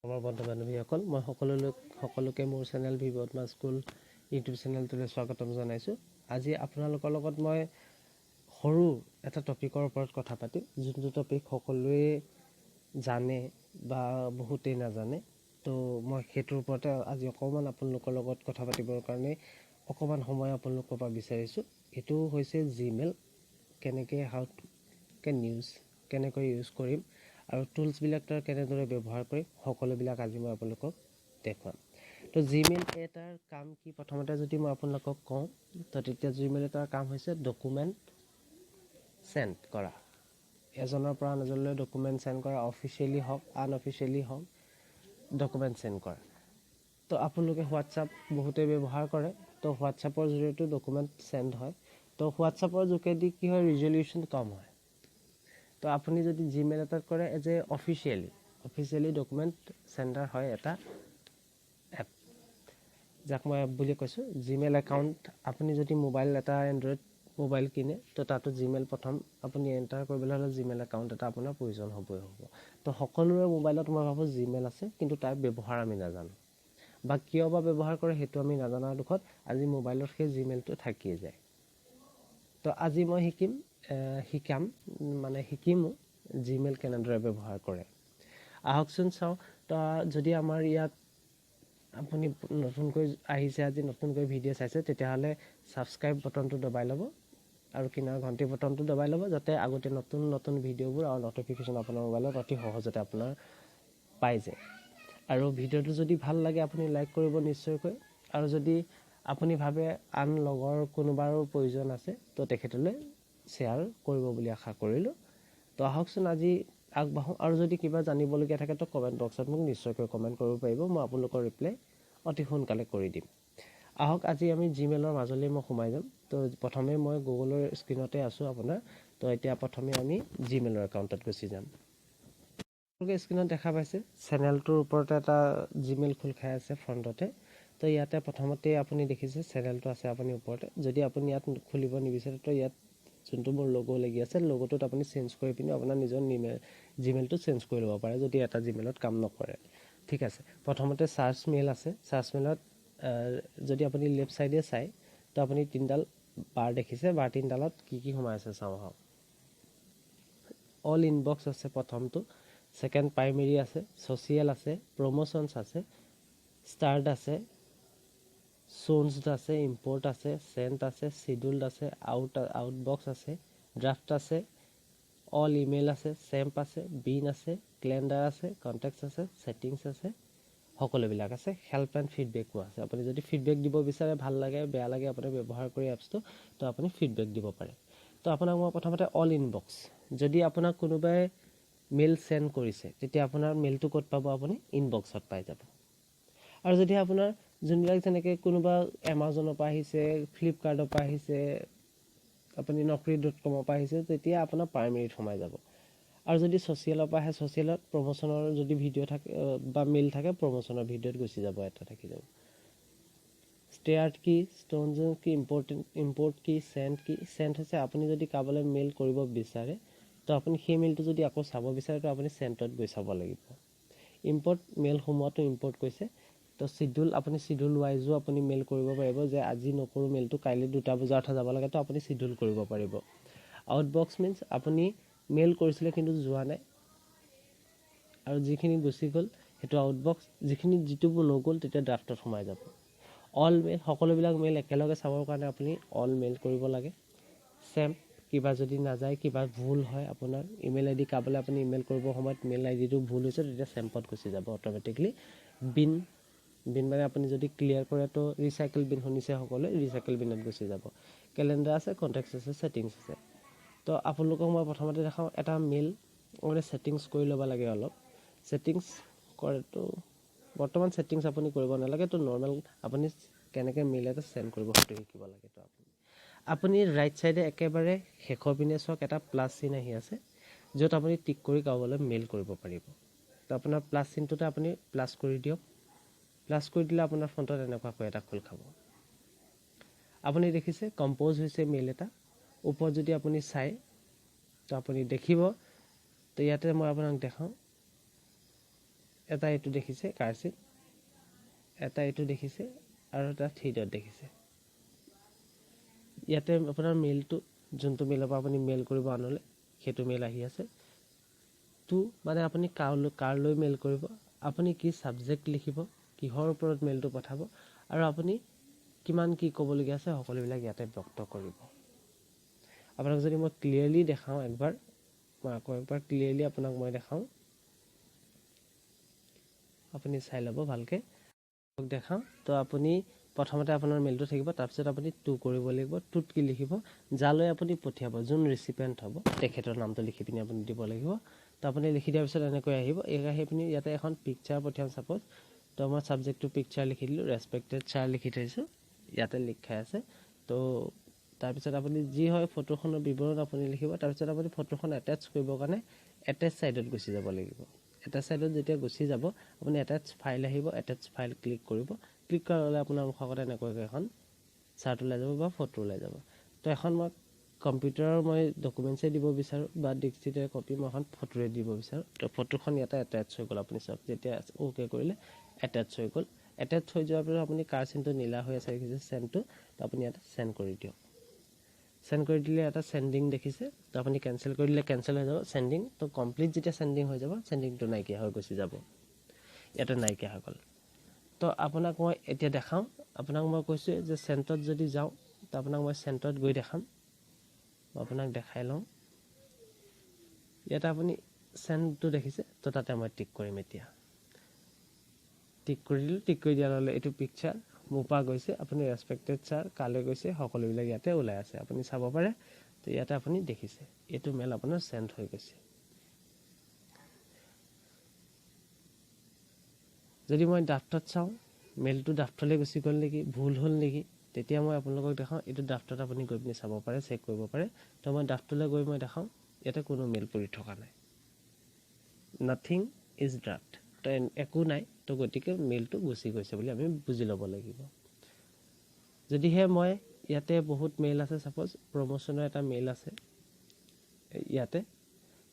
আমাৰ বন্ধু বান্ধৱীসকল মই সকলোকে মোৰ চেনেল ভিবদমা স্কুল ইউটিউব চেনেলটোলৈ স্বাগতম জনাইছোঁ। আজি আপোনালোকৰ লগত মই সৰু এটা টপিকৰ ওপৰত কথা পাতিম, যোনটো টপিক সকলোৱে জানে বা বহুতেই নাজানে। তো মই সেইটোৰ ওপৰতে আজি অকণমান আপোনালোকৰ লগত কথা পাতিবৰ কাৰণে অকণমান সময় আপোনালোকৰ পৰা বিচাৰিছোঁ। এইটো হৈছে জিমেইল, কেনেকৈ ইউজ কৰিম আৰু টুলছবিলাক তাৰ কেনেদৰে ব্যৱহাৰ কৰিম, সকলোবিলাক আজি মই আপোনালোকক দেখুৱাম। তো জিমেইল এটাৰ কাম কি, প্ৰথমতে যদি মই আপোনালোকক কওঁ, তো তেতিয়া জিমেইল এটাৰ কাম হৈছে ডকুমেণ্ট চেণ্ড কৰা, এজনৰ পৰা আনজনলৈ ডকুমেণ্ট চেণ্ড কৰা, অফিচিয়েলি হওক আনঅফিচিয়েলি হওক ডকুমেণ্ট চেণ্ড কৰা। তো আপোনালোকে হোৱাটছআপ বহুতেই ব্যৱহাৰ কৰে, তো হোৱাটছআপৰ জৰিয়তেও ডকুমেণ্ট চেণ্ড হয়। তো হোৱাটছআপৰ যোগেদি কি হয়, ৰিজলিউশ্যন কম হয়। তো আপুনি যদি জিমেইল এটাত কৰে as a officially document sender হয় এটা এপ, যাক মই এপ বুলি কৈছোঁ। জিমেইল একাউণ্ট আপুনি যদি এটা এণ্ড্ৰইড মোবাইল কিনে, তো তাতো জিমেইল প্ৰথম আপুনি এণ্টাৰ কৰিবলৈ হ'লে জিমেইল একাউণ্ট এটা আপোনাৰ প্ৰয়োজন হ'ব। তো সকলোৰে মোবাইলত মই ভাবোঁ জিমেইল আছে, কিন্তু তাৰ ব্যৱহাৰ আমি নাজানো, বা কিয় বা ব্যৱহাৰ কৰে সেইটো আমি নাজানাৰ দুখত আজি মোবাইলত সেই জিমেইলটো থাকিয়ে যায়। তো আজি মই শিকিমো জিমেইল কেনেদৰে ব্যৱহাৰ কৰে। আহকচোন চাওঁ। তো যদি আমাৰ ইয়াত আপুনি নতুনকৈ আহিছে, আজি নতুনকৈ ভিডিঅ' চাইছে, তেতিয়াহ'লে ছাবস্ক্ৰাইব বটনটো দবাই ল'ব আৰু কিনাৰৰ ঘণ্টি বটনটো দবাই ল'ব, যাতে আগতে নতুন ভিডিঅ'বোৰ আৰু নটিফিকেশ্যন আপোনাৰ মোবাইলত অতি সহজতে আপোনাৰ পাই যায়। আৰু ভিডিঅ'টো যদি ভাল লাগে আপুনি লাইক কৰিব নিশ্চয়কৈ, আৰু যদি আপুনি ভাবে আন লগৰ কোনোবাৰো প্ৰয়োজন আছে, তো তেখেতলৈ শ্বেয়াৰ কৰিব বুলি আশা কৰিলোঁ। তো আহকচোন আজি আগবাঢ়োঁ। আৰু যদি কিবা জানিবলগীয়া থাকে তো কমেণ্ট বক্সত মোক নিশ্চয়কৈ কমেণ্ট কৰিব পাৰিব, মই আপোনালোকৰ ৰিপ্লাই অতি সোনকালে কৰি দিম। আহক আজি আমি জিমেইলৰ মাজলৈ মই সোমাই যাম। তো প্ৰথমে মই গুগলৰ স্ক্ৰীণতে আছোঁ আপোনাৰ। তো এতিয়া প্ৰথমে আমি জিমেইলৰ একাউণ্টত গুচি যাম। আপোনালোকে স্ক্ৰীণত দেখা পাইছে চেনেলটোৰ ওপৰতে এটা জিমেইল খোল খাই আছে ফ্ৰণ্টতে। তো ইয়াতে প্ৰথমতে আপুনি দেখিছে চেনেলটো আছে আপুনি ওপৰতে। যদি আপুনি ইয়াত খুলিব নিবিচাৰে, তো ইয়াত যোনটো মোৰ লগো লাগি আছে, লগোটোত আপুনি চেঞ্জ কৰি পিনি আপোনাৰ নিজৰ জিমেইলটো চেঞ্জ কৰি ল'ব পাৰে, যদি এটা জিমেইলত কাম নকৰে। ঠিক আছে, প্ৰথমতে চাৰ্চ মেইল আছে। চাৰ্চ মেইলত যদি আপুনি লেফ্ট ছাইডে চায়, তো আপুনি তিনিডাল বাৰ দেখিছে, বাৰ তিনিডালত কি সোমাই আছে চাওঁ আহক। অল ইনবক্স আছে প্ৰথমটো, ছেকেণ্ড প্ৰাইমেৰী আছে, ছ'চিয়েল আছে, প্ৰমোশ্যনছ আছে, ষ্টাৰ্ট আছে, শ্ব'নছড আছে, ইম্পৰ্ট আছে, চেণ্ট আছে, চিডুলড আছে, আউটবক্স আছে, ড্ৰাফ্ট আছে, অল ইমেইল আছে, চেম্প আছে, বিন আছে, কেলেণ্ডাৰ আছে, কণ্টেক্টছ আছে, ছেটিংছ আছে, সকলোবিলাক আছে। হেল্প এণ্ড ফিডবেকো আছে। আপুনি যদি ফিডবেক দিব বিচাৰে, ভাল লাগে বেয়া লাগে আপুনি ব্যৱহাৰ কৰি এপছটো, তো আপুনি ফিডবেক দিব পাৰে। তো আপোনাক মই প্ৰথমতে অল ইনবক্স, যদি আপোনাক কোনোবাই মেইল চেণ্ড কৰিছে, তেতিয়া আপোনাৰ মেইলটো ক'ত পাব, আপুনি ইনবক্সত পাই যাব। আৰু যদি আপোনাৰ যোনবিলাক যেনেকৈ কোনোবা এমাজনৰ পৰা আহিছে, ফ্লিপকাৰ্টৰ পৰা আহিছে, আপুনি naukri.com পৰা আহিছে, তেতিয়া আপোনাৰ প্ৰাইমেৰীত সোমাই যাব। আৰু যদি ছ'চিয়েলৰ পৰা আহে, ছ'চিয়েলত প্ৰমোশ্যনৰ যদি ভিডিঅ' থাকে বা মেইল থাকে, প্ৰমোশ্যনৰ ভিডিঅ'ত গুচি যাব, এটা থাকি যাব। ষ্টাৰ্ট কি, ষ্ট'নজ কি, ইম্পৰ্ট কি, চেণ্ট হৈছে আপুনি যদি কাৰোবালৈ মেইল কৰিব বিচাৰে, তো আপুনি সেই মেইলটো যদি আকৌ চাব বিচাৰে, তো আপুনি চেণ্টত গৈ চাব লাগিব। ইম্পৰ্ট মেইল সোমোৱাটো ইম্পৰ্ট কৈছে। তো আপুনি চিডুল ৱাইজো আপুনি মেইল কৰিব পাৰিব, যে আজি নকৰোঁ মেইলটো, কাইলৈ 2টা বজাত যাব লাগে, তো আপুনি চিডুল কৰিব পাৰিব। আউটবক্স মিনছ আপুনি মেইল কৰিছিলে কিন্তু যোৱা নাই, আৰু যিখিনি গুচি গ'ল সেইটো আউটবক্স, যিটো নগ'ল তেতিয়া ড্ৰাফ্টত সোমাই যাব। অল মেইল, সকলোবিলাক মেইল একেলগে চাবৰ কাৰণে আপুনি অল মেইল কৰিব লাগে। চেম্প, কিবা যদি নাযায়, কিবা ভুল হয়, আপোনাৰ ইমেইল আই ডি কাৰোবালৈ আপুনি ইমেইল কৰিবৰ সময়ত মেইল আই ডিটো ভুল হৈছে, তেতিয়া চেম্পত গুচি যাব অট'মেটিকলি। বিন মানে আপুনি যদি ক্লিয়াৰ কৰে, তো ৰিচাইকেল বিন শুনিছে সকলোৱে, ৰিচাইকেল বিনত গুচি যাব। কেলেণ্ডাৰ আছে, কণ্টেক্টছ আছে, ছেটিংছ আছে। তো আপোনালোকক মই প্ৰথমতে দেখাওঁ এটা মেইল মানে ছেটিংছ কৰি ল'ব লাগে অলপ। ছেটিংছ কৰাটো বৰ্তমান ছেটিংছ আপুনি কৰিব নালাগে, তো নৰ্মেল আপুনি কেনেকৈ মেইল এটা চেণ্ড কৰিব সেইটো শিকিব লাগে। তো আপুনি ৰাইট ছাইডে একেবাৰে শেষৰ পিনে চাওক, এটা প্লাছ চিন আহি আছে, য'ত আপুনি টিক কৰি কাৰোবালৈ মেইল কৰিব পাৰিব। তো আপোনাৰ প্লাছ চিনটোতে আপুনি প্লাছ কৰি দিয়ক। প্লাছ কৰি দিলে আপোনাৰ ফোনটোত এনেকুৱাকৈ এটা খোল খাব। আপুনি দেখিছে কম্প'জ হৈছে মেইল এটা। ওপৰত যদি আপুনি চায়, তো আপুনি দেখিব, তো ইয়াতে মই আপোনাক দেখাওঁ, এটা এইটো দেখিছে কাৰ্চিভ, এটা এইটো দেখিছে আৰু এটা 3 ডট দেখিছে। ইয়াতে আপোনাৰ মেইলটো যোনটো মেইলৰ পৰা আপুনি মেইল কৰিব আনলে সেইটো মেইল আহি আছে। টু মানে আপুনি কাৰলৈ মেইল কৰিব, আপুনি কি ছাবজেক্ট লিখিব, কিহৰ ওপৰত মেইলটো পঠাব আৰু আপুনি কিমান কি ক'বলগীয়া আছে সকলোবিলাক ইয়াতে ব্যক্ত কৰিব। আপোনাক যদি মই ক্লিয়াৰলি দেখাওঁ একবাৰ, মই আকৌ একবাৰ ক্লিয়াৰলি আপোনাক মই দেখাওঁ, আপুনি চাই ল'ব ভালকৈ দেখাওঁ। তো আপুনি প্ৰথমতে আপোনাৰ মেইলটো থাকিব, তাৰপিছত আপুনি টু কৰিব লাগিব। টুত কি লিখিব, যালৈ আপুনি পঠিয়াব, যোন ৰিচিপিয়েণ্ট হ'ব তেখেতৰ নামটো লিখি পিনি আপুনি দিব লাগিব। তো আপুনি লিখি দিয়াৰ পিছত এনেকৈ আহিব, আহি পিনি ইয়াতে এখন পিকচাৰ পঠিয়াম ছাপ'জ। তো মই ছাবজেক্টটো পিকচাৰ লিখি দিলোঁ, ৰেচপেক্টেড ছাৰ লিখি থৈছোঁ, ইয়াতে লিখাই আছে। তো তাৰপিছত আপুনি যি হয় ফটোখনৰ বিৱৰণ আপুনি লিখিব। তাৰপিছত আপুনি ফটোখন এটেচ কৰিবৰ কাৰণে এটেচ ছাইডত গুচি যাব লাগিব। এটেচ ছাইডত যেতিয়া গুচি যাব আপুনি এটেচ ফাইল আহিব, এটেচ ফাইল ক্লিক কৰিব। ক্লিক কৰাৰ লগে আপোনাৰ মুখৰ আগতে এনেকুৱাকৈ এখন চাৰ্ট ওলাই যাব বা ফটো ওলাই যাব। তো এখন মই কম্পিউটাৰৰ মই ডকুমেণ্টছেই দিব বিচাৰোঁ বা ডিজিটেল কপি মই এখন ফটোৰে দিব বিচাৰোঁ। তো ফটোখন ইয়াতে এটেচ হৈ গ'ল, আপুনি চাওক যেতিয়া অ'কে কৰিলে এটেচ হৈ গ'ল। এটেচ হৈ যোৱাৰ পিছত আপুনি কাৰ চিনটো নীলা হৈ আছে দেখিছে চেণ্ডটো, তো আপুনি ইয়াতে চেণ্ড কৰি দিয়ক। চেণ্ড কৰি দিলে এটা চেণ্ডিং দেখিছে, তো আপুনি কেঞ্চেল কৰি দিলে কেঞ্চেল হৈ যাব চেণ্ডিং। তো কমপ্লিট যেতিয়া চেণ্ডিং হৈ যাব, চেণ্ডিংটো নাইকিয়া হৈ গুচি যাব, ইয়াতে নাইকিয়া হৈ গ'ল। তো আপোনাক মই এতিয়া দেখাওঁ, আপোনাক মই কৈছোঁ যে চেণ্টত যদি যাওঁ, তো আপোনাক মই চেণ্টত গৈ দেখাম, আপোনাক দেখাই লওঁ। ইয়াতে আপুনি চেণ্টটো দেখিছে, তো তাতে মই টিক কৰিম। এতিয়া টিক কৰি দিলোঁ, টিক কৰি দিয়াৰ লগে এইটো পিকচাৰ মোৰ পৰা গৈছে, আপুনি ৰেচপেক্টেড ছাৰ কালৈ গৈছে সকলোবিলাক ইয়াতে ওলাই আছে, আপুনি চাব পাৰে। তো ইয়াতে আপুনি দেখিছে এইটো মেইল আপোনাৰ চেণ্ড হৈ গৈছে। যদি মই ড্ৰাফ্টত চাওঁ, মেইলটো ড্ৰাফ্টলৈ গুচি গ'ল নেকি, ভুল হ'ল নেকি, তেতিয়া মই আপোনালোকক দেখাওঁ। এইটো ড্ৰাফ্টত আপুনি গৈ পিনি চাব পাৰে, চেক কৰিব পাৰে। তো মই ড্ৰাফ্টলৈ গৈ মই দেখাওঁ, ইয়াতে কোনো মেইল পৰি থকা নাই, নাথিং ইজ ড্ৰাফ্ট, তো একো নাই। তো গতিকে মেইলটো গুচি গৈছে বুলি আমি বুজি ল'ব লাগিব। যদিহে মই ইয়াতে বহুত মেইল আছে, ছাপ'জ প্ৰমোশ্যনৰ এটা মেইল আছে ইয়াতে,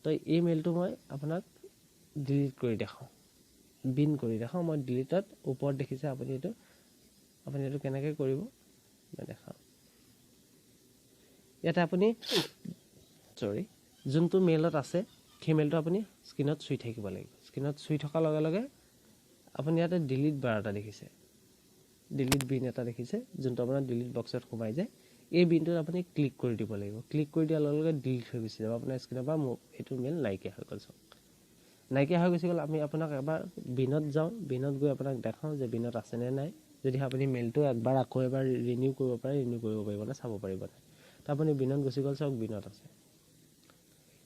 তো এই মেইলটো মই আপোনাক ডিলিট কৰি দেখাওঁ, বিন কৰি দেখাওঁ। মই ডিলিটত ওপৰত দেখিছে আপুনি এইটো কেনেকৈ কৰিব মই দেখাওঁ। ইয়াতে আপুনি যোনটো মেইলত আছে সেই মেইলটো আপুনি স্ক্ৰীণত চুই থাকিব লাগিব। স্ক্ৰীণত চুই থকাৰ লগে লগে আপুনি ইয়াতে ডিলিট বাৰ এটা দেখিছে, ডিলিট বিন এটা দেখিছে, যোনটো আপোনাৰ ডিলিট বক্সত সোমাই যায়। এই বিনটোত আপুনি ক্লিক কৰি দিব লাগিব। ক্লিক কৰি দিয়াৰ লগে লগে ডিলিট হৈ গুচি যাব আপোনাৰ স্ক্ৰীণৰ পৰা। মোৰ এইটো মেইল নাইকিয়া হৈ গ'ল, চাওক নাইকিয়া হৈ গুচি গ'ল। আমি আপোনাক এবাৰ বিনত যাওঁ, বিনত গৈ আপোনাক দেখাওঁ যে বিনত আছেনে নাই। যদি আপুনি মেইলটো আকৌ এবাৰ ৰিনিউ কৰিব পাৰে, ৰিনিউ কৰিব পাৰিব নে চাব পাৰিব নে। তো আপুনি বিনত গুচি গ'ল, চাওক বিনত আছে।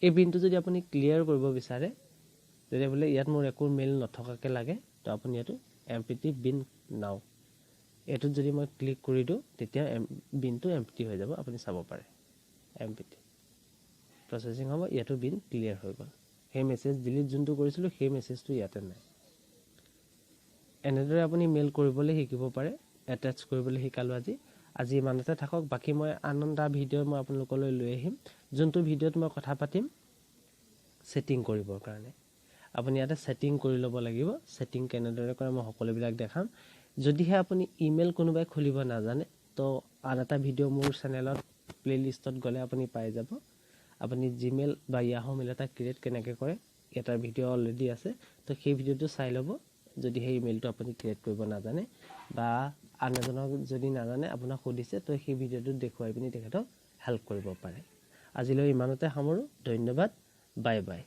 এই বিনটো যদি আপুনি ক্লিয়াৰ কৰিব বিচাৰে, যদি বোলে ইয়াত মোৰ একো মেইল নথকাকৈ লাগে, তো আপুনি এইটো এমপিটি বিন নাও এইটোত যদি মই ক্লিক কৰি দিওঁ, তেতিয়া বিনটো এমপিটি হৈ যাব, আপুনি চাব পাৰে। এমপিটি প্ৰচেছিং হ'ব, ইয়াতো বিন ক্লিয়াৰ হৈ গ'ল। সেই মেছেজ ডিলিট যোনটো কৰিছিলোঁ সেই মেছেজটো ইয়াতে নাই। এনেদৰে আপুনি মেইল কৰিবলৈ শিকিব পাৰে, এটেচ কৰিবলৈ শিকালোঁ আজি ইমানতে থাকক। বাকী মই আন এটা ভিডিঅ' মই আপোনালোকলৈ লৈ আহিম, যোনটো ভিডিঅ'ত মই কথা পাতিম ছেটিং কৰিবৰ কাৰণে। আপুনি ইয়াতে ছেটিং কৰি ল'ব লাগিব, ছেটিং কেনেদৰে কৰে মই সকলোবিলাক দেখাম। যদিহে আপুনি ইমেইল কোনোবাই খুলিব নাজানে, তো আন এটা ভিডিঅ' মোৰ চেনেলত প্লে'লিষ্টত গ'লে আপুনি পাই যাব। আপুনি জিমেইল বা য়াহু মেইল এটা ক্ৰিয়েট কেনেকৈ কৰে, এটা ভিডিঅ' অলৰেডি আছে, তো সেই ভিডিঅ'টো চাই ল'ব। যদি সেই ইমেইলটো আপুনি ক্ৰিয়েট কৰিব নাজানে বা আন এজনক যদি নাজানে আপোনাক সুধিছে, তো সেই ভিডিঅ'টোত দেখুৱাই পিনি তেখেতক হেল্প কৰিব পাৰে। আজিলৈ ইমানতে সামৰোঁ, ধন্যবাদ, বাই বাই।